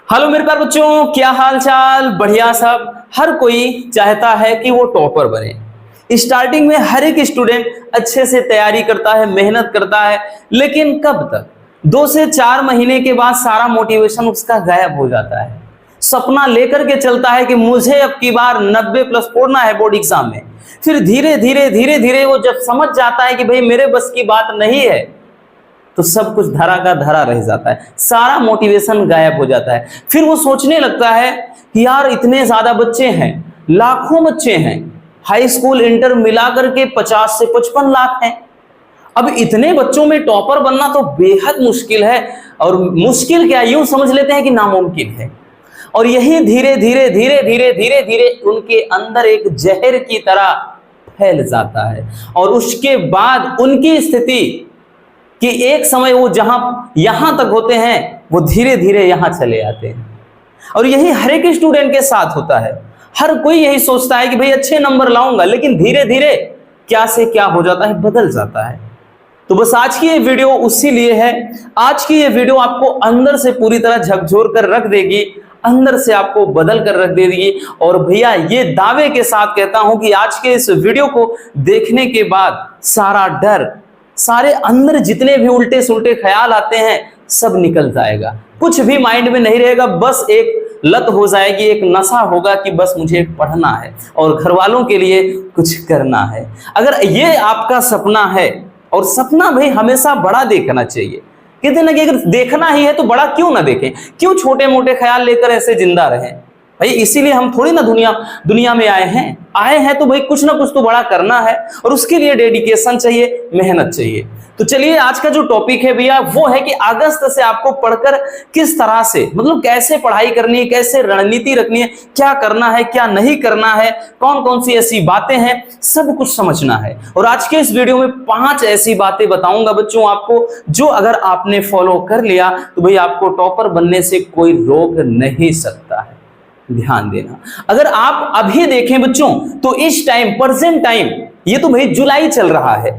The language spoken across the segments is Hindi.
हेलो मेरे प्यारे बच्चों, क्या हाल चाल? बढ़िया सब। हर कोई चाहता है कि वो टॉपर बने। स्टार्टिंग में हर एक स्टूडेंट अच्छे से तैयारी करता है, मेहनत करता है, लेकिन कब तक? 2 से 4 महीने के बाद सारा मोटिवेशन उसका गायब हो जाता है। सपना लेकर के चलता है कि मुझे अब की बार 90+ पढ़ना है बोर्ड एग्जाम में। फिर धीरे धीरे वो जब समझ जाता है कि भाई मेरे बस की बात नहीं है, तो सब कुछ धरा का धरा रह जाता है, सारा मोटिवेशन गायब हो जाता है। फिर वो सोचने लगता है कि यार इतने ज्यादा बच्चे हैं, लाखों बच्चे हैं, हाई स्कूल इंटर मिला करके 50 से 55 लाख हैं। अब इतने बच्चों में टॉपर बनना तो बेहद मुश्किल है, और मुश्किल क्या, यूं समझ लेते हैं कि नामुमकिन है। और यही धीरे धीरे उनके अंदर एक जहर की तरह फैल जाता है, और उसके बाद उनकी स्थिति कि एक समय वो जहां यहां तक होते हैं, वो धीरे धीरे यहां चले आते हैं। और यही हर एक स्टूडेंट के साथ होता है। हर कोई यही सोचता है कि भाई अच्छे नंबर लाऊंगा, लेकिन धीरे धीरे क्या से क्या हो जाता है, बदल जाता है। तो बस आज की ये वीडियो उसी लिए है। आज की ये वीडियो आपको अंदर से पूरी तरह झकझोर कर रख देगी, अंदर से आपको बदल कर रख देगी। और भैया ये दावे के साथ कहता हूं कि आज के इस वीडियो को देखने के बाद सारा डर, सारे अंदर जितने भी उल्टे सुल्टे ख्याल आते हैं, सब निकल जाएगा। कुछ भी माइंड में नहीं रहेगा, बस एक लत हो जाएगी, एक नशा होगा कि बस मुझे पढ़ना है और घर वालों के लिए कुछ करना है। अगर ये आपका सपना है, और सपना भाई हमेशा बड़ा देखना चाहिए, कहते ना कि अगर देखना ही है तो बड़ा क्यों ना देखें, क्यों छोटे मोटे ख्याल लेकर ऐसे जिंदा रहें भाई। इसीलिए हम थोड़ी ना दुनिया में आए हैं तो भाई कुछ ना कुछ तो बड़ा करना है, और उसके लिए डेडिकेशन चाहिए, मेहनत चाहिए। तो चलिए आज का जो टॉपिक है भैया वो है कि अगस्त से आपको पढ़कर किस तरह से, मतलब कैसे पढ़ाई करनी है, कैसे रणनीति रखनी है, क्या करना है क्या नहीं करना है, कौन कौन सी ऐसी बातें हैं, सब कुछ समझना है। और आज के इस वीडियो में 5 ऐसी बातें बताऊंगा बच्चों आपको, जो अगर आपने फॉलो कर लिया तो भाई आपको टॉपर बनने से कोई रोक नहीं सकता है। ध्यान देना, अगर आप अभी देखें बच्चों तो इस टाइम, प्रेजेंट टाइम, ये तो भाई जुलाई चल रहा है,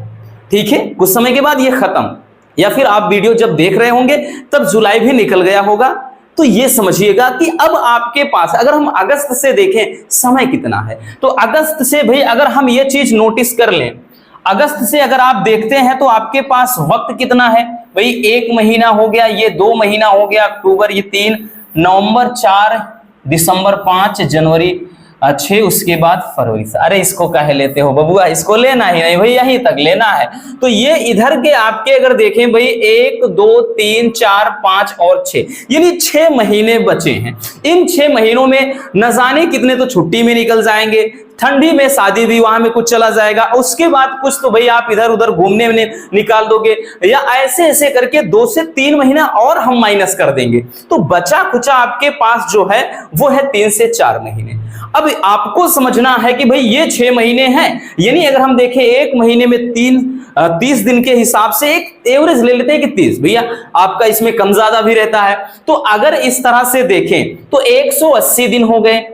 ठीक है, कुछ समय के बाद ये खत्म, या फिर आप वीडियो जब देख रहे होंगे तब जुलाई भी निकल गया होगा। तो ये समझिएगा कि अब आपके पास, अगर हम अगस्त से देखें समय कितना है, तो अगस्त से भाई अगर हम ये चीज नोटिस कर लें, अगस्त से अगर आप देखते हैं तो आपके पास वक्त कितना है भाई, 1 महीना हो गया, ये 2 महीना हो गया, अक्टूबर ये 3, नवंबर 4, दिसंबर 5, जनवरी 6, उसके बाद फरवरी। अरे इसको कह लेते हो बबुआ, इसको लेना ही नहीं भाई, यहीं तक लेना है। तो ये इधर के आपके अगर देखें भाई 1, 2, 3, 4, 5 और 6, यानी 6 महीने बचे हैं। इन 6 महीनों में न जाने कितने तो छुट्टी में निकल जाएंगे, ठंडी में शादी विवाह में कुछ चला जाएगा, उसके बाद कुछ तो भाई आप इधर उधर घूमने में निकाल दोगे, या ऐसे ऐसे करके 2 से 3 महीना और हम माइनस कर देंगे, तो बचा कुचा आपके पास जो है वो है 3 से 4 महीने। अब आपको समझना है कि भाई ये 6 महीने हैं, यानी अगर हम देखें 1 महीने में 30 दिन के हिसाब से एक एवरेज ले लेते हैं कि 30, भैया आपका इसमें कम ज्यादा भी रहता है। तो अगर इस तरह से देखें तो 180 दिन हो गए,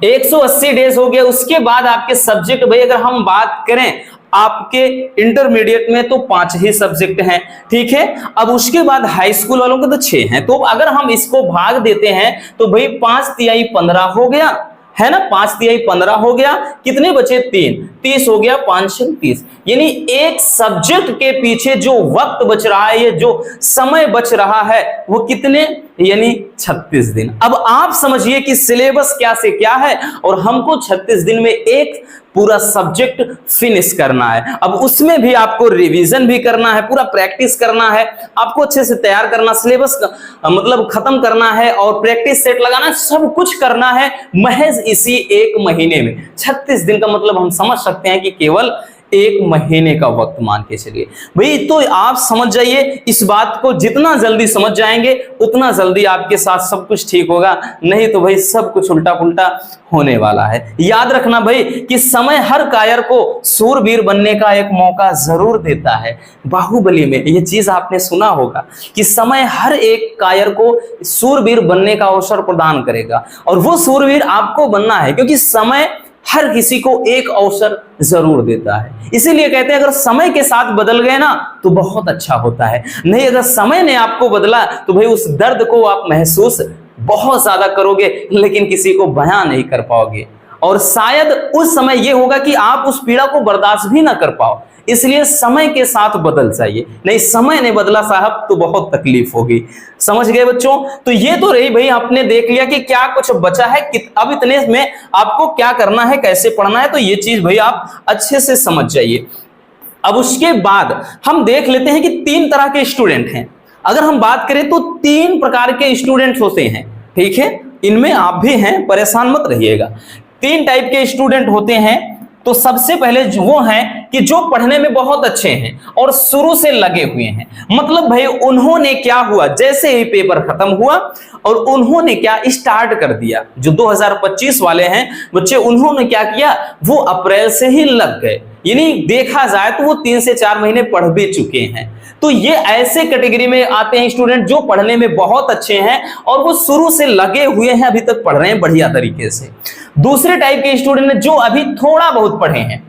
180 डेज हो गए। उसके बाद आपके सब्जेक्ट भाई अगर हम बात करें, आपके इंटरमीडिएट में तो 5 ही सब्जेक्ट हैं, ठीक है। अब उसके बाद हाई स्कूल वालों के तो 6 हैं। तो अगर हम इसको भाग देते हैं तो भाई 5 तिहाई 15 हो गया, है ना, 5 तिहाई 15 हो गया, कितने बचे 3, 30 हो गया, 5 से 30, यानी एक सब्जेक्ट के पीछे जो वक्त बच रहा है, ये जो समय बच रहा है वो कितने, यानी 36 दिन। अब आप समझिए कि सिलेबस क्या से क्या है, और हमको 36 दिन में एक पूरा सब्जेक्ट फिनिश करना है। अब उसमें भी आपको रिवीजन भी करना है, पूरा प्रैक्टिस करना है, आपको अच्छे से तैयार करना, सिलेबस मतलब खत्म करना है, और प्रैक्टिस सेट लगाना है, सब कुछ करना है महज इसी 1 महीने में। 36 दिन का मतलब हम समझ सकते हैं कि केवल 1 महीने का वक्त मान के चलिए भाई। तो आप समझ जाइए, इस बात को जितना जल्दी समझ जाएंगे उतना जल्दी आपके साथ सब कुछ ठीक होगा, नहीं तो भाई सब कुछ उल्टा पुल्टा होने वाला है। याद रखना भाई कि समय हर कायर को सूरवीर बनने का एक मौका जरूर देता है। बाहुबली में ये चीज आपने सुना होगा कि समय हर एक कायर को सूरवीर बनने का अवसर प्रदान करेगा, और वो सूरवीर आपको बनना है, क्योंकि समय हर किसी को एक अवसर जरूर देता है। इसीलिए कहते हैं अगर समय के साथ बदल गए ना तो बहुत अच्छा होता है, नहीं अगर समय ने आपको बदला तो भाई उस दर्द को आप महसूस बहुत ज्यादा करोगे लेकिन किसी को बयां नहीं कर पाओगे, और शायद उस समय यह होगा कि आप उस पीड़ा को बर्दाश्त भी ना कर पाओ। इसलिए समय के साथ बदल जाइए, नहीं समय नहीं बदला साहब तो बहुत तकलीफ होगी। समझ गए बच्चों? तो ये तो रही भाई, आपने देख लिया कि क्या कुछ बचा है, अब इतने में आपको क्या करना है, कैसे पढ़ना है, तो ये चीज भाई आप अच्छे से समझ जाइए। अब उसके बाद हम देख लेते हैं कि 3 तरह के स्टूडेंट हैं। अगर हम बात करें तो 3 प्रकार के स्टूडेंट्स होते हैं, ठीक है, इनमें आप भी हैं, परेशान मत रहिएगा। 3 टाइप के स्टूडेंट होते हैं। तो सबसे पहले वो हैं कि जो पढ़ने में बहुत अच्छे हैं और शुरू से लगे हुए हैं। मतलब भाई उन्होंने क्या हुआ, जैसे ही पेपर खत्म हुआ और उन्होंने क्या स्टार्ट कर दिया, जो 2025 वाले हैं बच्चे, उन्होंने क्या किया, वो अप्रैल से ही लग गए। यानी देखा जाए तो वो 3 से 4 महीने पढ़ भी चुके हैं। तो ये ऐसे कैटेगरी में आते हैं स्टूडेंट जो पढ़ने में बहुत अच्छे हैं और वो शुरू से लगे हुए हैं, अभी तक पढ़ रहे हैं बढ़िया तरीके से। दूसरे टाइप के स्टूडेंट जो अभी थोड़ा बहुत पढ़े हैं,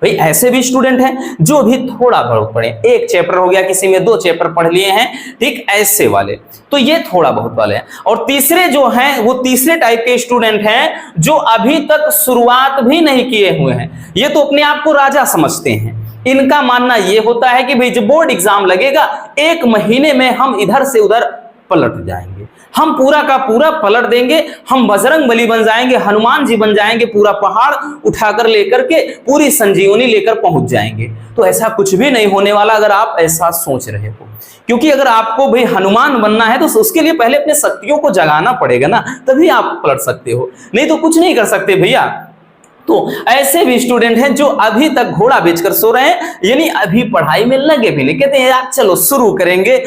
भाई ऐसे भी स्टूडेंट हैं जो अभी थोड़ा बहुत पढ़े, 1 चैप्टर हो गया, किसी में 2 चैप्टर पढ़ लिए हैं, ठीक, ऐसे वाले, तो ये थोड़ा बहुत वाले हैं। और तीसरे जो हैं वो तीसरे टाइप के स्टूडेंट हैं जो अभी तक शुरुआत भी नहीं किए हुए हैं। ये तो अपने आप को राजा समझते हैं। इनका मानना यह होता है कि भाई जब बोर्ड एग्जाम लगेगा 1 महीने में हम इधर से उधर पलट जाएंगे, हम पूरा का पूरा पलट देंगे, हम बजरंगबली बन जाएंगे, हनुमान जी बन जाएंगे, पूरा पहाड़ उठाकर लेकर के पूरी संजीवनी लेकर पहुंच जाएंगे। तो ऐसा कुछ भी नहीं होने वाला अगर आप ऐसा सोच रहे हो, क्योंकि अगर आपको भाई हनुमान बनना है तो उसके लिए पहले अपने शक्तियों को जगाना पड़ेगा ना, तभी आप पलट सकते हो, नहीं तो कुछ नहीं कर सकते भैया। तो ऐसे भी स्टूडेंट हैं जो अभी तक घोड़ा बेचकर सो रहे हैं, यानी अभी पढ़ाई में लगे भी नहीं, कहते हैं यार चलो शुरू करेंगे,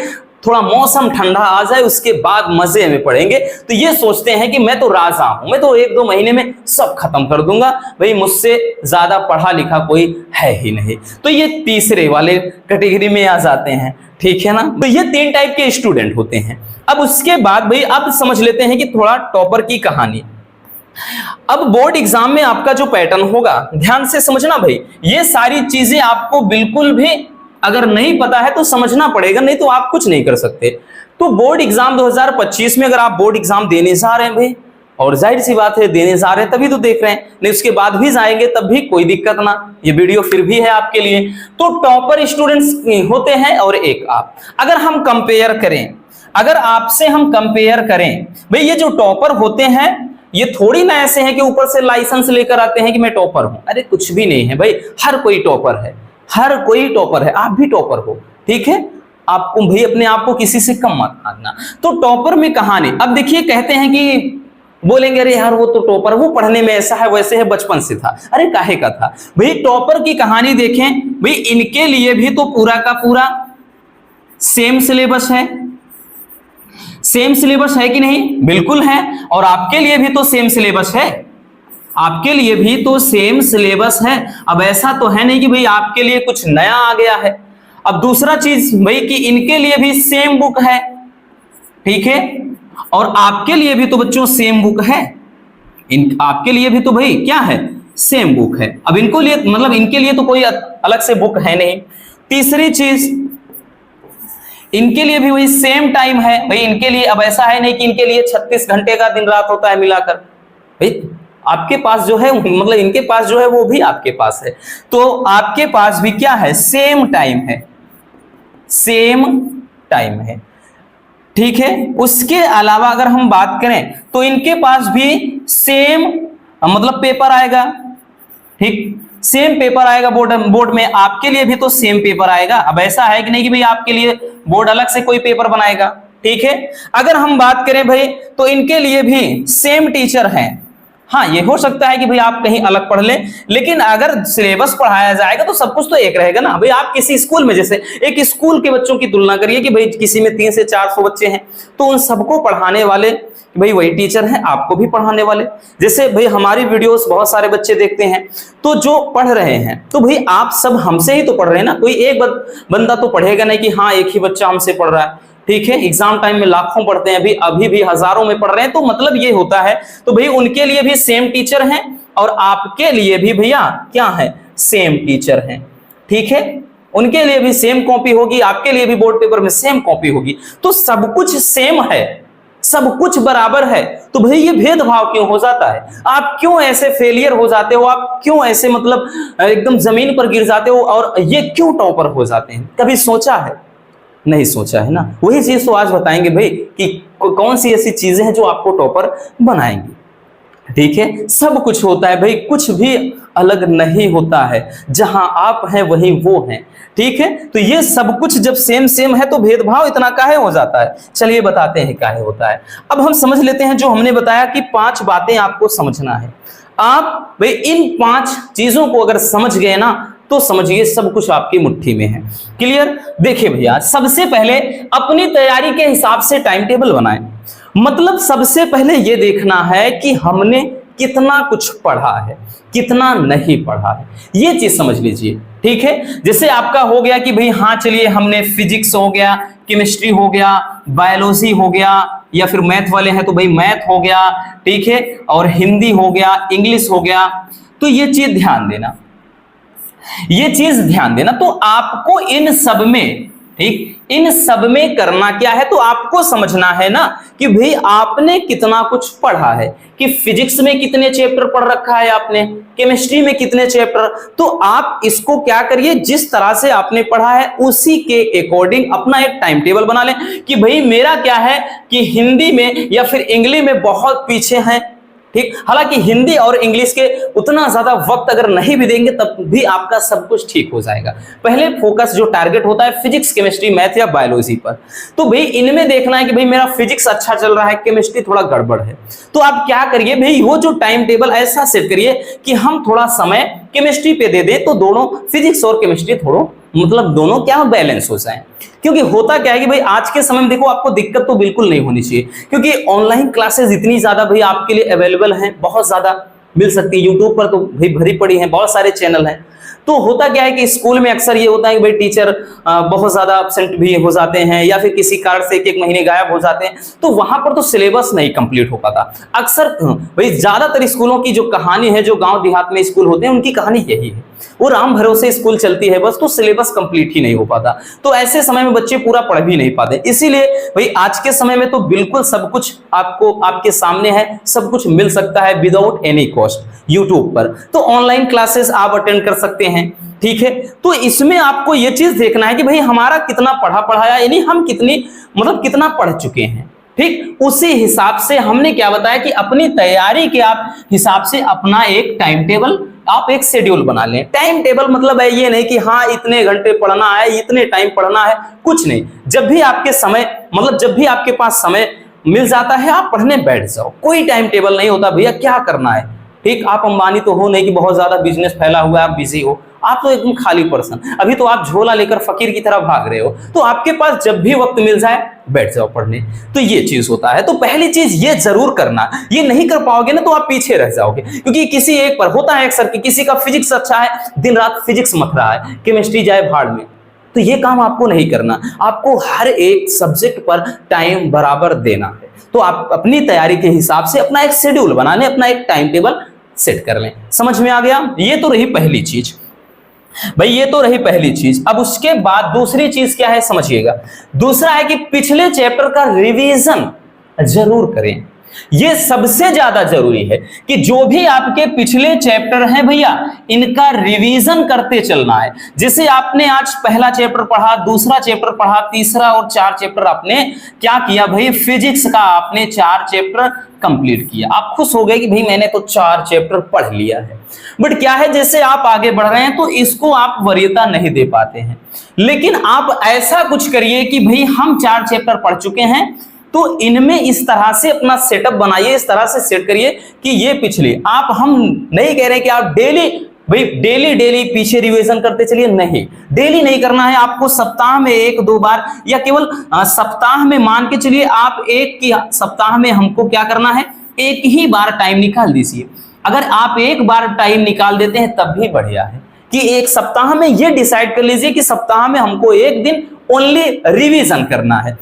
थोड़ा मौसम ठंडा आ जाए उसके बाद मजे में पढ़ेंगे। तो ये सोचते हैं कि मैं तो राजा हूं, मैं तो 1-2 महीने में सब खत्म कर दूंगा, भाई मुझसे ज्यादा पढ़ा लिखा कोई है ही नहीं। तो ये तीसरे वाले कैटेगरी में आ जाते हैं, ठीक है ना। तो ये 3 टाइप के स्टूडेंट होते हैं। अब उसके बाद भाई अब समझ लेते हैं कि थोड़ा टॉपर की कहानी। अब बोर्ड एग्जाम में आपका जो पैटर्न होगा, ध्यान से समझना भाई, ये सारी चीजें आपको बिल्कुल भी अगर नहीं पता है तो समझना पड़ेगा, नहीं तो आप कुछ नहीं कर सकते। तो बोर्ड एग्जाम 2025 में अगर आप बोर्ड एग्जाम देने जा रहे हैं भाई, और जाहिर सी बात है देने जा रहे हैं तभी तो देख रहे हैं, नहीं उसके बाद भी जाएंगे तब भी कोई दिक्कत ना, ये वीडियो फिर भी है आपके लिए। तो टॉपर स्टूडेंट्स होते हैं और एक आप, अगर हम कंपेयर करें, अगर आपसे हम कंपेयर करें भाई, ये जो टॉपर होते हैं ये थोड़ी ना ऐसे हैं कि ऊपर से लाइसेंस लेकर आते हैं कि मैं टॉपर हूं, अरे कुछ भी नहीं है भाई, हर कोई टॉपर है, हर कोई टॉपर है, आप भी टॉपर हो, ठीक है। आपको भाई अपने आप को किसी से कम मत मानना। तो टॉपर में कहानी, अब देखिए कहते हैं कि बोलेंगे अरे यार वो तो टॉपर, वो पढ़ने में ऐसा है वैसे है, बचपन से था, अरे काहे का था भाई। टॉपर की कहानी देखें भाई, इनके लिए भी तो पूरा का पूरा सेम सिलेबस है, सेम सिलेबस है कि नहीं, बिल्कुल है। और आपके लिए भी तो सेम सिलेबस है, आपके लिए भी तो सेम सिलेबस है। अब ऐसा तो है नहीं कि भाई आपके लिए कुछ नया आ गया है। अब दूसरा चीज भाई कि इनके लिए भी सेम बुक है, ठीक है, और आपके लिए भी तो बच्चों सेम बुक है, आपके लिए भी तो भाई क्या है, सेम बुक है। अब इनको लिए मतलब इनके लिए तो कोई अलग से बुक है नहीं। तीसरी चीज इनके लिए भी वही सेम टाइम है भाई, इनके लिए अब ऐसा है नहीं कि इनके लिए 36 घंटे का दिन रात होता है मिलाकर, भाई आपके पास जो है मतलब इनके पास जो है वो भी आपके पास है, तो आपके पास भी क्या है, सेम टाइम है, सेम टाइम है, ठीक है। उसके अलावा अगर हम बात करें तो इनके पास भी सेम मतलब पेपर आएगा, ठीक, सेम पेपर आएगा बोर्ड में, आपके लिए भी तो सेम पेपर आएगा। अब ऐसा है कि नहीं कि भाई आपके लिए बोर्ड अलग से कोई पेपर बनाएगा, ठीक है। अगर हम बात करें भाई तो इनके लिए भी सेम टीचर हैं, हाँ ये हो सकता है कि भाई आप कहीं अलग पढ़ लें, लेकिन अगर सिलेबस पढ़ाया जाएगा तो सब कुछ तो एक रहेगा ना भाई। आप किसी स्कूल में, जैसे एक स्कूल के बच्चों की तुलना करिए कि भाई किसी में 300 से 400 बच्चे हैं, तो उन सबको पढ़ाने वाले भाई वही टीचर हैं, आपको भी पढ़ाने वाले। जैसे भाई हमारी वीडियोस बहुत सारे बच्चे देखते हैं, तो जो पढ़ रहे हैं तो भाई आप सब हमसे ही तो पढ़ रहे हैं ना, कोई एक बंदा तो पढ़ेगा नहीं कि हाँ एक ही बच्चा हमसे पढ़ रहा है, ठीक है। एग्जाम टाइम में लाखों पढ़ते हैं, अभी भी हजारों में पढ़ रहे हैं, तो मतलब ये होता है। तो भाई उनके लिए भी सेम टीचर हैं और आपके लिए भी भैया क्या है, सेम टीचर हैं, ठीक है। उनके लिए भी सेम कॉपी होगी, आपके लिए भी बोर्ड पेपर में सेम कॉपी होगी, तो सब कुछ सेम है, सब कुछ बराबर है, तो भाई ये भेदभाव क्यों हो जाता है? आप क्यों ऐसे फेलियर हो जाते हो? आप क्यों ऐसे मतलब एकदम जमीन पर गिर जाते हो और ये क्यों टॉपर हो जाते हैं? कभी सोचा है? नहीं सोचा है ना। वही चीज तो आज बताएंगे भाई कि कौन सी ऐसी चीजें हैं जो आपको टॉपर बनाएंगी। ठीक है, सब कुछ होता है भाई, कुछ भी अलग नहीं होता है, जहां आप हैं वहीं वो हैं। ठीक है, तो ये सब कुछ जब सेम सेम है तो भेदभाव इतना काहे हो जाता है? चलिए बताते हैं काहे होता है। अब हम समझ लेते हैं जो हमने बताया कि 5 बातें आपको समझना है। आप भाई इन 5 चीजों को अगर समझ गए ना तो समझिए सब कुछ आपकी मुट्ठी में है। क्लियर? देखिए भैया, सबसे पहले अपनी तैयारी के हिसाब से टाइम टेबल बनाएं। मतलब सबसे पहले ये देखना है कि हमने कितना कुछ पढ़ा है, कितना नहीं पढ़ा है, ये चीज समझ लीजिए। ठीक है, जैसे आपका हो गया कि भाई हाँ चलिए हमने फिजिक्स हो गया, केमिस्ट्री हो गया, बायोलॉजी हो गया, या फिर मैथ वाले हैं तो भाई मैथ हो गया, ठीक है, और हिंदी हो गया, इंग्लिश हो गया। तो ये चीज ध्यान देना, ये चीज ध्यान देना। तो आपको इन सब में, ठीक, इन सब में करना क्या है? तो आपको समझना है ना कि भाई आपने कितना कुछ पढ़ा है, कि फिजिक्स में कितने चैप्टर पढ़ रखा है आपने, केमिस्ट्री में कितने चैप्टर। तो आप इसको क्या करिए, जिस तरह से आपने पढ़ा है उसी के अकॉर्डिंग अपना एक टाइम टेबल बना लें कि भाई मेरा क्या है कि हिंदी में या फिर इंग्लिश में बहुत पीछे हैं। ठीक, हालांकि हिंदी और इंग्लिश के उतना ज्यादा वक्त अगर नहीं भी देंगे तब भी आपका सब कुछ ठीक हो जाएगा। पहले फोकस जो टारगेट होता है फिजिक्स, केमिस्ट्री, मैथ या बायोलॉजी पर। तो भाई इनमें देखना है कि भाई मेरा फिजिक्स अच्छा चल रहा है, केमिस्ट्री थोड़ा गड़बड़ है। तो आप क्या करिए भाई, वो जो टाइम टेबल ऐसा सेट करिए कि हम थोड़ा समय केमिस्ट्री पे दे दें तो दोनों फिजिक्स और केमिस्ट्री थोड़ा मतलब दोनों क्या बैलेंस हो जाए। क्योंकि होता क्या है कि भाई आज के समय में देखो आपको दिक्कत तो बिल्कुल नहीं होनी चाहिए, क्योंकि ऑनलाइन क्लासेस इतनी ज्यादा भाई आपके लिए अवेलेबल हैं, बहुत ज्यादा मिल सकती है। यूट्यूब पर तो भाई भरी पड़ी है, बहुत सारे चैनल हैं। तो होता क्या है कि स्कूल में अक्सर ये होता है कि भाई टीचर बहुत ज्यादा एब्सेंट भी हो जाते हैं या फिर किसी कारण से एक महीने गायब हो जाते हैं, तो वहां पर तो सिलेबस नहीं कंप्लीट हो पाता। अक्सर भाई ज्यादातर स्कूलों की जो कहानी है, जो गांव देहात में स्कूल होते हैं उनकी कहानी यही है, वो राम भरोसे स्कूल चलती है बस, तो सिलेबस कंप्लीट ही नहीं हो पाता। तो ऐसे समय में बच्चे पूरा पढ़ भी नहीं पाते। इसीलिए भाई आज के समय में तो बिल्कुल सब कुछ आपको आपके सामने है, सब कुछ मिल सकता है विदाउट एनी कॉस्ट यूट्यूब पर। तो ऑनलाइन क्लासेस आप अटेंड कर सकते हैं। ठीक है, तो इसमें आपको यह चीज देखना है कि भाई हमारा कितना पढ़ाया, यानी हम कितनी मतलब कितना पढ़ चुके हैं। ठीक, उसी हिसाब से हमने क्या बताया कि अपनी तैयारी के आप हिसाब से अपना एक टाइम टेबल, आप एक शेड्यूल बना लें। टाइम टेबल मतलब है ये नहीं कि हाँ इतने घंटे पढ़ना है, इतने टाइम पढ़ना है, कुछ नहीं। जब भी आपके समय मतलब जब भी आपके पास समय मिल जाता है आप पढ़ने बैठ जाओ। कोई टाइम टेबल नहीं होता भैया क्या करना है। ठीक, आप अंबानी तो हो नहीं कि बहुत ज्यादा बिजनेस फैला हुआ है, आप बिजी हो, आप तो एकदम खाली पर्सन। अभी तो आप झोला लेकर फकीर की तरह भाग रहे हो, तो आपके पास जब भी वक्त मिल जाए बैठ जाओ पढ़ने। तो ये चीज होता है। तो पहली चीज ये जरूर करना, ये नहीं कर पाओगे ना तो आप पीछे रह जाओगे, क्योंकि किसी एक पर होता है अक्सर कि किसी का फिजिक्स अच्छा है, दिन रात फिजिक्स मत रहा है, केमिस्ट्री जाए भाड़ में। तो ये काम आपको नहीं करना, आपको हर एक सब्जेक्ट पर टाइम बराबर देना है। तो आप अपनी तैयारी के हिसाब से अपना एक शेड्यूल बना लें, अपना एक टाइम टेबल सेट कर लें। समझ में आ गया? ये तो रही पहली चीज भाई, ये तो रही पहली चीज। अब उसके बाद दूसरी चीज क्या है समझिएगा। दूसरा है कि पिछले चैप्टर का रिवीजन जरूर करें। ये सबसे ज्यादा जरूरी है कि जो भी आपके पिछले चैप्टर हैं भैया इनका रिवीजन करते चलना है। जैसे आपने आज पहला चैप्टर पढ़ा, दूसरा चैप्टर पढ़ा, तीसरा और 4 चैप्टर आपने क्या किया भाई, फिजिक्स का आपने 4 चैप्टर कंप्लीट किया। आप खुश हो गए कि भाई मैंने तो 4 चैप्टर पढ़ लिया है। बट क्या है, जैसे आप आगे बढ़ रहे हैं तो इसको आप वरीयता नहीं दे पाते हैं। लेकिन आप ऐसा कुछ करिए कि भाई हम 4 चैप्टर पढ़ चुके हैं तो इनमें इस तरह से अपना सेटअप बनाइए, इस तरह से सेट करिए कि ये पिछले आप, हम नहीं कह रहे कि आप डेली पीछे रिवीजन करते चलिए, नहीं, डेली नहीं करना है। आपको सप्ताह में 1-2 बार या केवल सप्ताह में मान के चलिए आप एक की सप्ताह में हमको क्या करना है, एक ही बार टाइम निकाल दीजिए। अगर आप एक बार टाइम निकाल देते हैं तब भी बढ़िया है कि एक सप्ताह में ये डिसाइड कर लीजिए कि सप्ताह में हमको एक दिन ओनली रिवीजन करना है।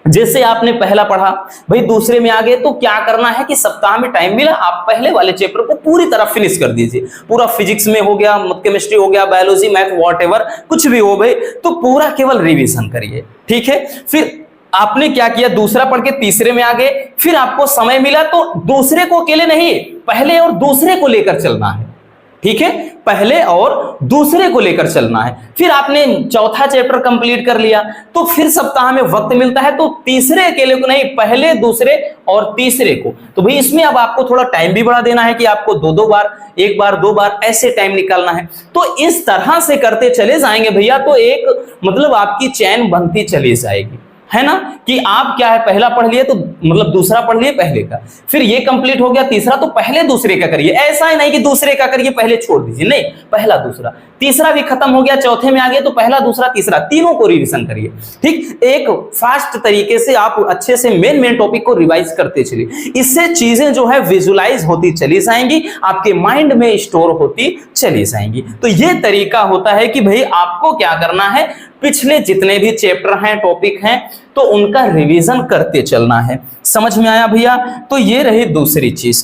जैसे आपने पहला पढ़ा भाई दूसरे में आ गए तो क्या करना है कि सप्ताह में टाइम मिला आप पहले वाले चैप्टर को पूरी तरह फिनिश कर दीजिए। पूरा फिजिक्स में हो गया, केमिस्ट्री हो गया, बायोलॉजी, मैथ, व्हाटएवर कुछ भी हो भाई, तो पूरा केवल रिवीजन करिए। ठीक है, फिर आपने क्या किया, दूसरा पढ़ के तीसरे में आ गए, फिर आपको समय मिला तो दूसरे को अकेले नहीं, पहले और दूसरे को लेकर चलना है। ठीक है, पहले और दूसरे को लेकर चलना है। फिर आपने चौथा चैप्टर कंप्लीट कर लिया तो फिर सप्ताह में वक्त मिलता है तो तीसरे अकेले को नहीं, पहले दूसरे और तीसरे को। तो भाई इसमें अब आपको थोड़ा टाइम भी बढ़ा देना है कि आपको दो बार, एक बार, दो बार ऐसे टाइम निकालना है। तो इस तरह से करते चले जाएंगे भैया तो एक मतलब आपकी चैन बनती चली जाएगी, है ना, कि आप क्या है पहला पढ़ लिए तो मतलब दूसरा पढ़ लिए पहले का, फिर ये कंप्लीट हो गया तीसरा तो पहले दूसरे का करिए। ऐसा ही नहीं कि दूसरे का करिए पहले छोड़ दीजिए, नहीं, पहला दूसरा, तीसरा भी खत्म हो गया, चौथे में आ गया तो पहला दूसरा तीसरा तीनों को रिवीजन करिए। ठीक, एक फास्ट तरीके से आप अच्छे से मेन टॉपिक को रिवाइज करते चलिए। इससे चीजें जो है विजुलाइज होती चली जाएंगी, आपके माइंड में स्टोर होती चली जाएंगी। तो ये तरीका होता है कि भाई आपको क्या करना है, पिछले जितने भी चैप्टर हैं, टॉपिक हैं, तो उनका रिवीजन करते चलना है। समझ में आया भैया? तो ये रही दूसरी चीज।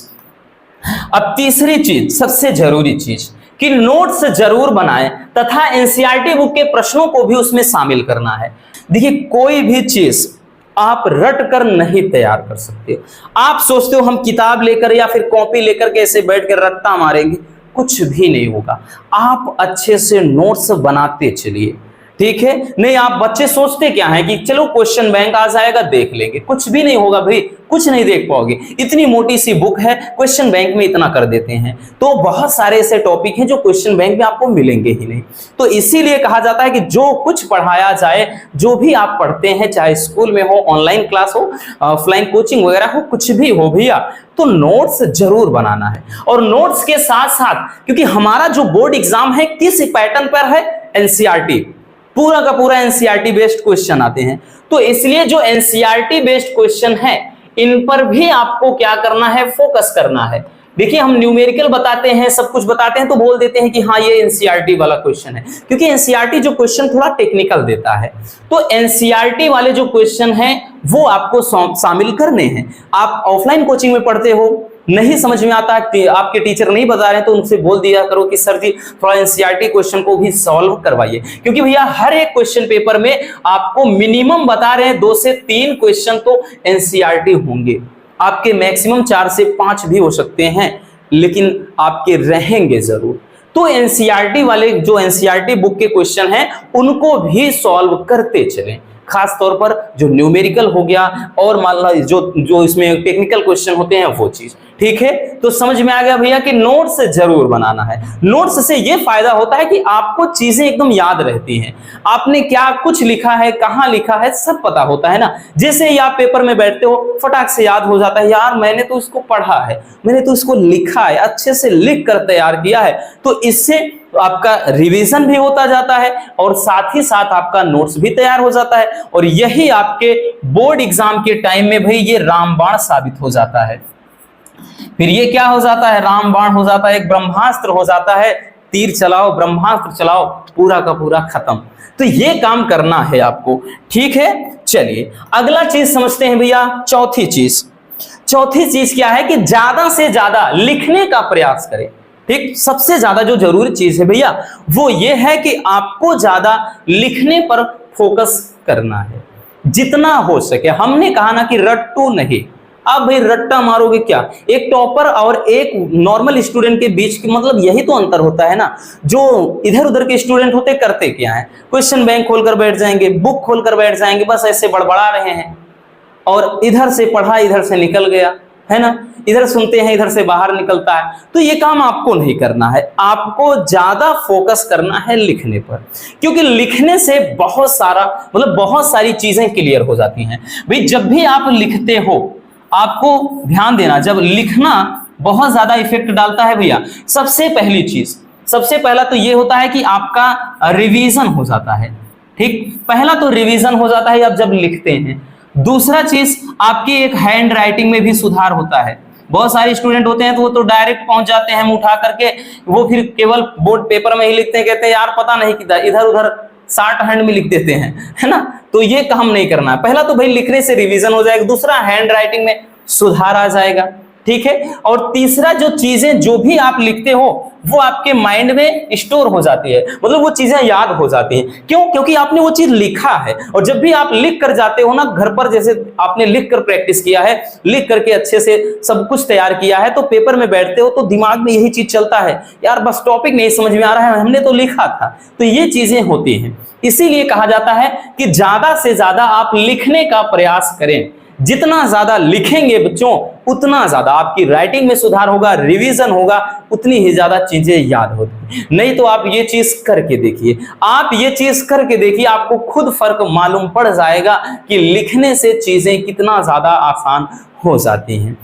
अब तीसरी चीज, सबसे जरूरी चीज, कि नोट्स जरूर बनाएं तथा एनसीईआरटी बुक के प्रश्नों को भी उसमें शामिल करना है। देखिए, कोई भी चीज आप रट कर नहीं तैयार कर सकते। आप सोचते हो हम किताब लेकर या फिर कॉपी लेकर के ऐसे बैठ कर रट्टा मारेंगे, कुछ भी नहीं होगा। आप अच्छे से नोट्स बनाते चलिए, ठीक है। नहीं, आप बच्चे सोचते क्या है कि चलो क्वेश्चन बैंक आ जाएगा देख लेंगे, कुछ भी नहीं होगा भाई, कुछ नहीं देख पाओगे। इतनी मोटी सी बुक है, क्वेश्चन बैंक में इतना कर देते हैं। तो बहुत सारे ऐसे टॉपिक हैं जो क्वेश्चन बैंक में आपको मिलेंगे ही नहीं। तो इसीलिए कहा जाता है कि जो कुछ पढ़ाया जाए, जो भी आप पढ़ते हैं, चाहे स्कूल में हो, ऑनलाइन क्लास हो, ऑफलाइन कोचिंग वगैरह हो, कुछ भी हो भैया, तो नोट्स जरूर बनाना है। और नोट्स के साथ साथ, क्योंकि हमारा जो बोर्ड एग्जाम है किस पैटर्न पर है, एनसीईआरटी, पूरा का पूरा एनसीईआरटी बेस्ड क्वेश्चन आते हैं। तो इसलिए जो एनसीईआरटी बेस्ड क्वेश्चन है, इन पर भी आपको क्या करना है, फोकस करना है। देखिए, हम न्यूमेरिकल बताते हैं, सब कुछ बताते हैं तो बोल देते हैं कि हाँ ये एनसीईआरटी वाला क्वेश्चन है, क्योंकि एनसीईआरटी जो क्वेश्चन थोड़ा टेक्निकल देता है। तो एनसीईआरटी वाले जो क्वेश्चन हैं वो आपको शामिल करने हैं। आप ऑफलाइन कोचिंग में पढ़ते हो, नहीं समझ में आता, आपके टीचर नहीं बता रहे हैं, तो उनसे बोल दिया करो कि सर जी थोड़ा एनसीईआरटी क्वेश्चन को भी सॉल्व करवाइए। क्योंकि भैया हर एक क्वेश्चन पेपर में आपको मिनिमम बता रहे हैं 2 से 3 क्वेश्चन तो एनसीईआरटी होंगे। आपके मैक्सिमम 4 से 5 भी हो सकते हैं, लेकिन आपके रहेंगे जरूर। तो एनसीईआरटी वाले जो एनसीईआरटी बुक के क्वेश्चन हैं उनको भी सॉल्व करते चलें। खास तौर पर जो न्यूमेरिकल हो गया और मान लो जो इसमें टेक्निकल क्वेश्चन होते हैं वो चीज, ठीक है। तो समझ में आ गया भैया कि नोट्स जरूर बनाना है। नोट्स से ये फायदा होता है कि आपको चीजें एकदम याद रहती हैं। आपने क्या कुछ लिखा है, कहाँ लिखा है, सब पता होता है ना। जैसे ही आप पेपर में बैठते हो, फटाक से याद हो जाता है, यार मैंने तो इसको पढ़ा है, मैंने तो इसको लिखा है, अच्छे से लिख कर तैयार किया है। तो इससे आपका रिवीजन भी होता जाता है और साथ ही साथ आपका नोट्स भी तैयार हो जाता है। और यही आपके बोर्ड एग्जाम के टाइम में भाई ये रामबाण साबित हो जाता है। फिर ये क्या हो जाता है, रामबाण हो जाता है, एक ब्रह्मास्त्र हो जाता है। तीर चलाओ, ब्रह्मास्त्र चलाओ, पूरा का पूरा खत्म। तो ये काम करना है आपको, ठीक है। चलिए अगला चीज समझते हैं भैया। चौथी चीज क्या है कि ज्यादा से ज्यादा लिखने का प्रयास करें। ठीक, सबसे ज्यादा जो जरूरी चीज है भैया वो ये है कि आपको ज्यादा लिखने पर फोकस करना है, जितना हो सके। हमने कहा ना कि रट्टू नहीं। अब भाई रट्टा मारोगे क्या, एक टॉपर और एक नॉर्मल स्टूडेंट के बीच की मतलब यही तो अंतर होता है ना। जो इधर उधर के स्टूडेंट होते करते क्या है, क्वेश्चन बैंक खोलकर बैठ जाएंगे, बुक खोलकर बैठ जाएंगे, बस ऐसे बड़बड़ा रहे हैं और इधर से पढ़ा इधर से निकल गया, है ना। इधर सुनते हैं इधर से बाहर निकलता है। तो ये काम आपको नहीं करना है, आपको ज्यादा फोकस करना है लिखने पर, क्योंकि लिखने से बहुत सारी चीजें क्लियर हो जाती हैं। भाई जब भी आप लिखते हो आपको ध्यान देना, जब लिखना बहुत ज्यादा इफेक्ट डालता है भैया, सबसे पहला तो ये होता है कि आपका रिवीजन हो जाता है। ठीक, पहला तो रिवीजन हो जाता है आप जब लिखते हैं। दूसरा चीज आपकी एक हैंड राइटिंग में भी सुधार होता है। बहुत सारे स्टूडेंट होते हैं तो वो तो डायरेक्ट पहुंच जाते हैं उठा करके, वो फिर केवल बोर्ड पेपर में ही लिखते हैं, कहते हैं यार पता नहीं किधर इधर उधर शॉर्ट हैंड में लिख देते हैं, है ना। तो ये काम नहीं करना है। पहला तो भाई लिखने से रिवीजन हो जाएगा, दूसरा हैंड राइटिंग में सुधार आ जाएगा, ठीक है। और तीसरा जो चीजें जो भी आप लिखते हो वो आपके माइंड में स्टोर हो जाती है, मतलब वो चीजें याद हो जाती हैं। क्यों? क्योंकि आपने वो चीज लिखा है। और जब भी आप लिख कर जाते हो ना घर पर, जैसे आपने लिख कर प्रैक्टिस किया है, लिख करके अच्छे से सब कुछ तैयार किया है, तो पेपर में बैठते हो तो दिमाग में यही चीज चलता है, यार बस टॉपिक नहीं समझ में आ रहा है, हमने तो लिखा था। तो ये चीजें होती हैं। इसीलिए कहा जाता है कि ज्यादा से ज्यादा आप लिखने का प्रयास करें। जितना ज्यादा लिखेंगे बच्चों, उतना ज्यादा आपकी राइटिंग में सुधार होगा, रिवीजन होगा, उतनी ही ज्यादा चीजें याद होती। नहीं तो आप ये चीज करके देखिए, आप ये चीज करके देखिए, आपको खुद फर्क मालूम पड़ जाएगा कि लिखने से चीजें कितना ज्यादा आसान हो जाती हैं।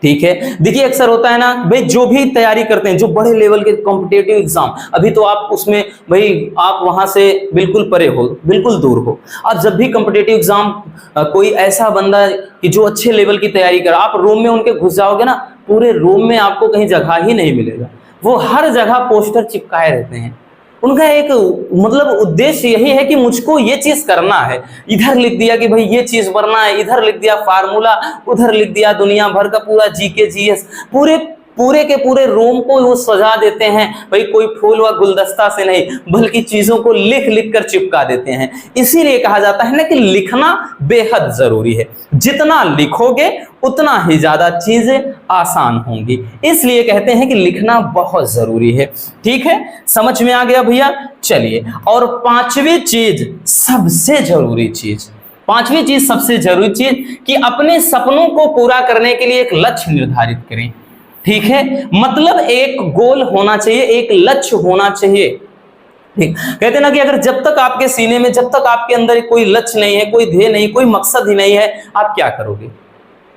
ठीक है, देखिए अक्सर होता है ना भाई, जो भी तैयारी करते हैं, जो बड़े लेवल के कॉम्पिटेटिव एग्जाम, अभी तो आप उसमें भाई आप वहां से बिल्कुल परे हो, बिल्कुल दूर हो। आप जब भी कॉम्पिटेटिव एग्जाम, कोई ऐसा बंदा कि जो अच्छे लेवल की तैयारी कर, आप रूम में उनके घुस जाओगे ना, पूरे रूम में आपको कहीं जगह ही नहीं मिलेगा। वो हर जगह पोस्टर चिपकाए रहते हैं। उनका एक मतलब उद्देश्य यही है कि मुझको ये चीज करना है। इधर लिख दिया कि भाई ये चीज बनना है, इधर लिख दिया फार्मूला, उधर लिख दिया दुनिया भर का पूरा जीके जीएस, पूरे पूरे के पूरे रूम को वो सजा देते हैं भाई, कोई फूल व गुलदस्ता से नहीं, बल्कि चीजों को लिख लिख कर चिपका देते हैं। इसीलिए कहा जाता है ना कि लिखना बेहद जरूरी है। जितना लिखोगे उतना ही ज्यादा चीजें आसान होंगी। इसलिए कहते हैं कि लिखना बहुत जरूरी है। ठीक है, समझ में आ गया भैया? चलिए, और पांचवी चीज, सबसे जरूरी चीज, पांचवी चीज सबसे जरूरी चीज कि अपने सपनों को पूरा करने के लिए एक लक्ष्य निर्धारित करें। ठीक है, मतलब एक गोल होना चाहिए, एक लक्ष्य होना चाहिए। ठीक, कहते ना कि अगर जब तक आपके सीने में, जब तक आपके अंदर कोई लक्ष्य नहीं है, कोई ध्येय नहीं, कोई मकसद ही नहीं है, आप क्या करोगे?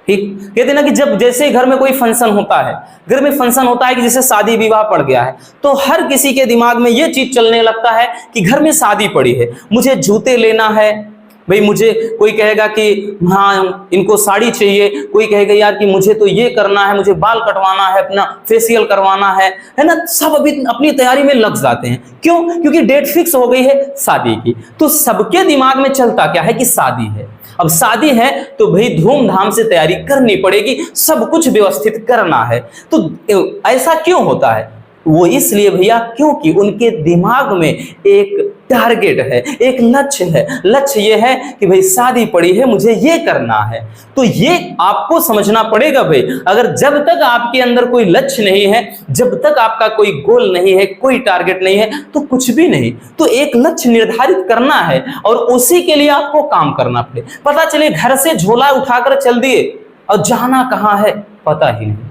ठीक, कहते ना कि जब जैसे घर में कोई फंक्शन होता है, घर में फंक्शन होता है कि जैसे शादी विवाह पड़ गया है, तो हर किसी के दिमाग में यह चीज चलने लगता है कि घर में शादी पड़ी है, मुझे जूते लेना है भाई, मुझे कोई कहेगा कि हाँ इनको साड़ी चाहिए, कोई कहेगा यार कि मुझे तो ये करना है, मुझे बाल कटवाना है, अपना फेशियल करवाना है ना। सब अभी अपनी तैयारी में लग जाते हैं। क्यों? क्योंकि डेट फिक्स हो गई है शादी की। तो सबके दिमाग में चलता क्या है कि शादी है। अब शादी है तो भाई धूमधाम से तैयारी करनी पड़ेगी, सब कुछ व्यवस्थित करना है। तो ऐसा क्यों होता है? वो इसलिए भैया क्योंकि उनके दिमाग में एक टारगेट है, एक लक्ष्य है। लक्ष्य ये है कि भाई शादी पड़ी है, मुझे ये करना है। तो ये आपको समझना पड़ेगा भाई, अगर जब तक आपके अंदर कोई लक्ष्य नहीं है, जब तक आपका कोई गोल नहीं है, कोई टारगेट नहीं है, तो कुछ भी नहीं। तो एक लक्ष्य निर्धारित करना है और उसी के लिए आपको काम करना पड़े। पता चले घर से झोला उठाकर चल दिए और जाना कहाँ है पता ही नहीं।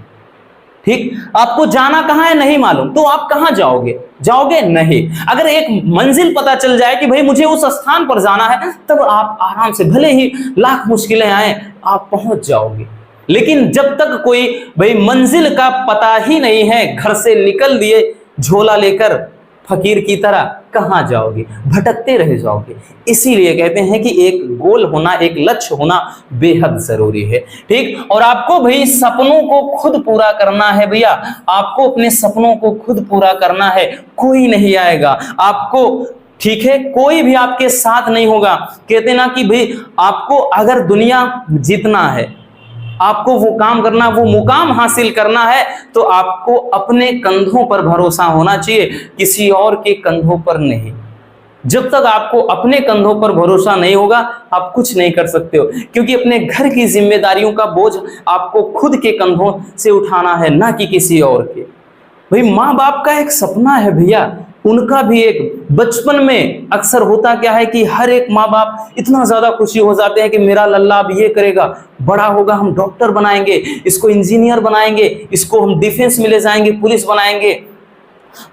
ठीक, आपको जाना कहां है नहीं मालूम, तो आप कहां जाओगे? जाओगे नहीं। अगर एक मंजिल पता चल जाए कि भाई मुझे उस स्थान पर जाना है, तब आप आराम से, भले ही लाख मुश्किलें आए, आप पहुंच जाओगे। लेकिन जब तक कोई भाई मंजिल का पता ही नहीं है, घर से निकल दिए झोला लेकर फकीर की तरह, कहां जाओगे? भटकते रह जाओगे। इसीलिए कहते हैं कि एक गोल होना, एक लक्ष्य होना बेहद जरूरी है। ठीक, और आपको भाई सपनों को खुद पूरा करना है भैया, आपको अपने सपनों को खुद पूरा करना है। कोई नहीं आएगा आपको, ठीक है, कोई भी आपके साथ नहीं होगा। कहते ना कि भाई आपको अगर दुनिया जीतना है, आपको वो काम करना, वो मुकाम हासिल करना है, तो आपको अपने कंधों पर भरोसा होना चाहिए, किसी और के कंधों पर नहीं। जब तक आपको अपने कंधों पर भरोसा नहीं होगा, आप कुछ नहीं कर सकते हो, क्योंकि अपने घर की जिम्मेदारियों का बोझ आपको खुद के कंधों से उठाना है, ना कि किसी और के। भाई माँ बाप का एक सपना है भैया, उनका भी एक बचपन में अक्सर होता क्या है कि हर एक माँ बाप इतना ज्यादा खुशी हो जाते हैं कि मेरा लल्ला अब ये करेगा, बड़ा होगा हम डॉक्टर बनाएंगे, इसको इंजीनियर बनाएंगे, इसको हम डिफेंस में ले जाएंगे, पुलिस बनाएंगे।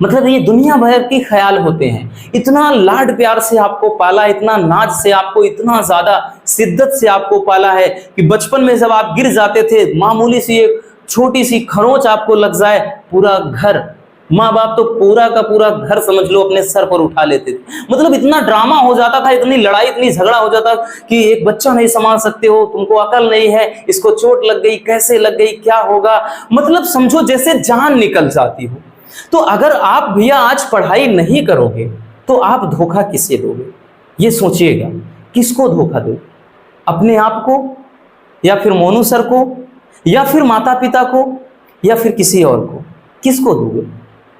मतलब ये दुनिया भर के ख्याल होते हैं। इतना लाड प्यार से आपको पाला, इतना नाज से आपको, इतना ज्यादा शिद्दत से आपको पाला है कि बचपन में जब आप गिर जाते थे, मामूली सी एक छोटी सी खरोंच आपको लग जाए, पूरा घर, माँ बाप तो पूरा का पूरा घर समझ लो अपने सर पर उठा लेते थे। मतलब इतना ड्रामा हो जाता था, इतनी लड़ाई, इतनी झगड़ा हो जाता कि एक बच्चा नहीं संभाल सकते हो, तुमको अकल नहीं है, इसको चोट लग गई, कैसे लग गई, क्या होगा, मतलब समझो जैसे जान निकल जाती हो। तो अगर आप भैया आज पढ़ाई नहीं करोगे तो आप धोखा किसे दोगे? ये सोचिएगा, किसको धोखा दोगे? अपने आप को, या फिर मोनू सर को, या फिर माता पिता को, या फिर किसी और को? किसको दोगे?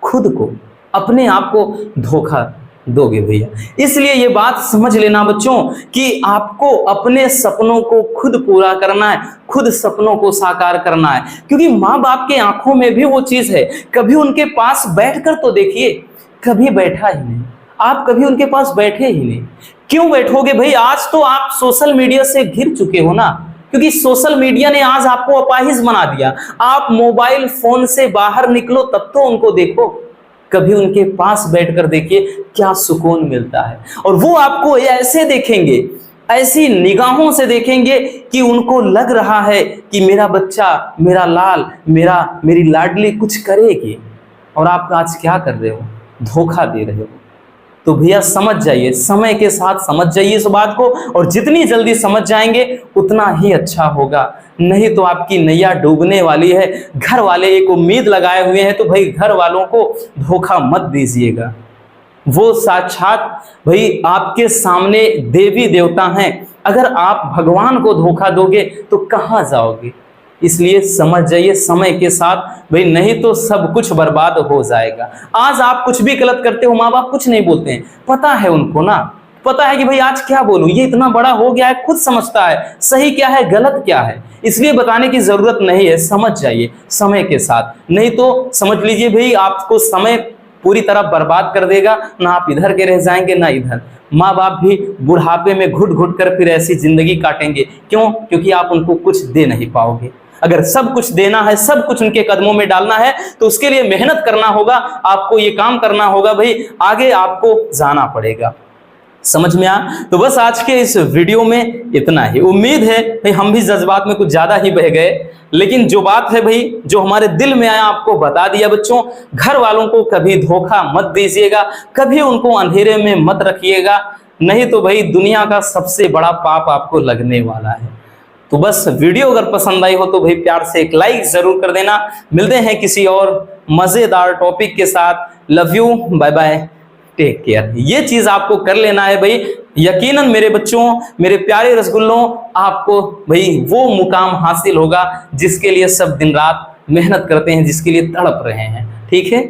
खुद को, अपने आप को धोखा दोगे भैया। इसलिए ये बात समझ लेना बच्चों कि आपको अपने सपनों को खुद पूरा करना है, खुद सपनों को साकार करना है, क्योंकि माँ बाप के आंखों में भी वो चीज है। कभी उनके पास बैठकर तो देखिए, कभी बैठा ही नहीं, आप कभी उनके पास बैठे ही नहीं। क्यों बैठोगे भाई? आज तो आप सोशल मीडिया से घिर चुके हो ना, क्योंकि सोशल मीडिया ने आज आपको अपाहिज बना दिया। आप मोबाइल फोन से बाहर निकलो तब तो उनको देखो, कभी उनके पास बैठकर देखिए क्या सुकून मिलता है। और वो आपको ऐसे देखेंगे, ऐसी निगाहों से देखेंगे कि उनको लग रहा है कि मेरा बच्चा, मेरा लाल, मेरी लाडली कुछ करेगी। और आप आज क्या कर रहे हो? धोखा दे रहे हो। तो भैया समझ जाइए, समय के साथ समझ जाइए इस बात को, और जितनी जल्दी समझ जाएंगे उतना ही अच्छा होगा। नहीं तो आपकी नैया डूबने वाली है। घर वाले एक उम्मीद लगाए हुए हैं, तो भाई घर वालों को धोखा मत दीजिएगा। वो साक्षात भाई आपके सामने देवी देवता हैं। अगर आप भगवान को धोखा दोगे तो कहाँ जाओगे? इसलिए समझ जाइए समय के साथ भाई, नहीं तो सब कुछ बर्बाद हो जाएगा। आज आप कुछ भी गलत करते हो, माँ बाप कुछ नहीं बोलते हैं, पता है उनको ना, पता है कि भाई आज क्या बोलूं, ये इतना बड़ा हो गया है, खुद समझता है सही क्या है गलत क्या है। इसलिए बताने की जरूरत नहीं है, समझ जाइए समय के साथ। नहीं तो समझ लीजिए भाई आपको समय पूरी तरह बर्बाद कर देगा, ना आप इधर के रह जाएंगे ना इधर। माँ बाप भी बुढ़ापे में घुट घुट कर फिर ऐसी जिंदगी काटेंगे। क्यों? क्योंकि आप उनको कुछ दे नहीं पाओगे। अगर सब कुछ देना है, सब कुछ उनके कदमों में डालना है, तो उसके लिए मेहनत करना होगा, आपको ये काम करना होगा भाई, आगे आपको जाना पड़ेगा। समझ में आ? तो बस आज के इस वीडियो में इतना ही। उम्मीद है भाई हम भी जज्बात में कुछ ज्यादा ही बह गए, लेकिन जो बात है भाई, जो हमारे दिल में आया आपको बता दिया बच्चों। घर वालों को कभी धोखा मत दीजिएगा, कभी उनको अंधेरे में मत रखिएगा, नहीं तो भाई दुनिया का सबसे बड़ा पाप आपको लगने वाला है। तो बस वीडियो अगर पसंद आई हो तो भाई प्यार से एक लाइक जरूर कर देना। मिलते हैं किसी और मजेदार टॉपिक के साथ। Love you, bye bye, take care. ये चीज आपको कर लेना है भाई, यकीनन मेरे बच्चों, मेरे प्यारे रसगुल्लों, आपको भाई वो मुकाम हासिल होगा जिसके लिए सब दिन रात मेहनत करते हैं, जिसके लिए तड़प रहे हैं। ठीक है।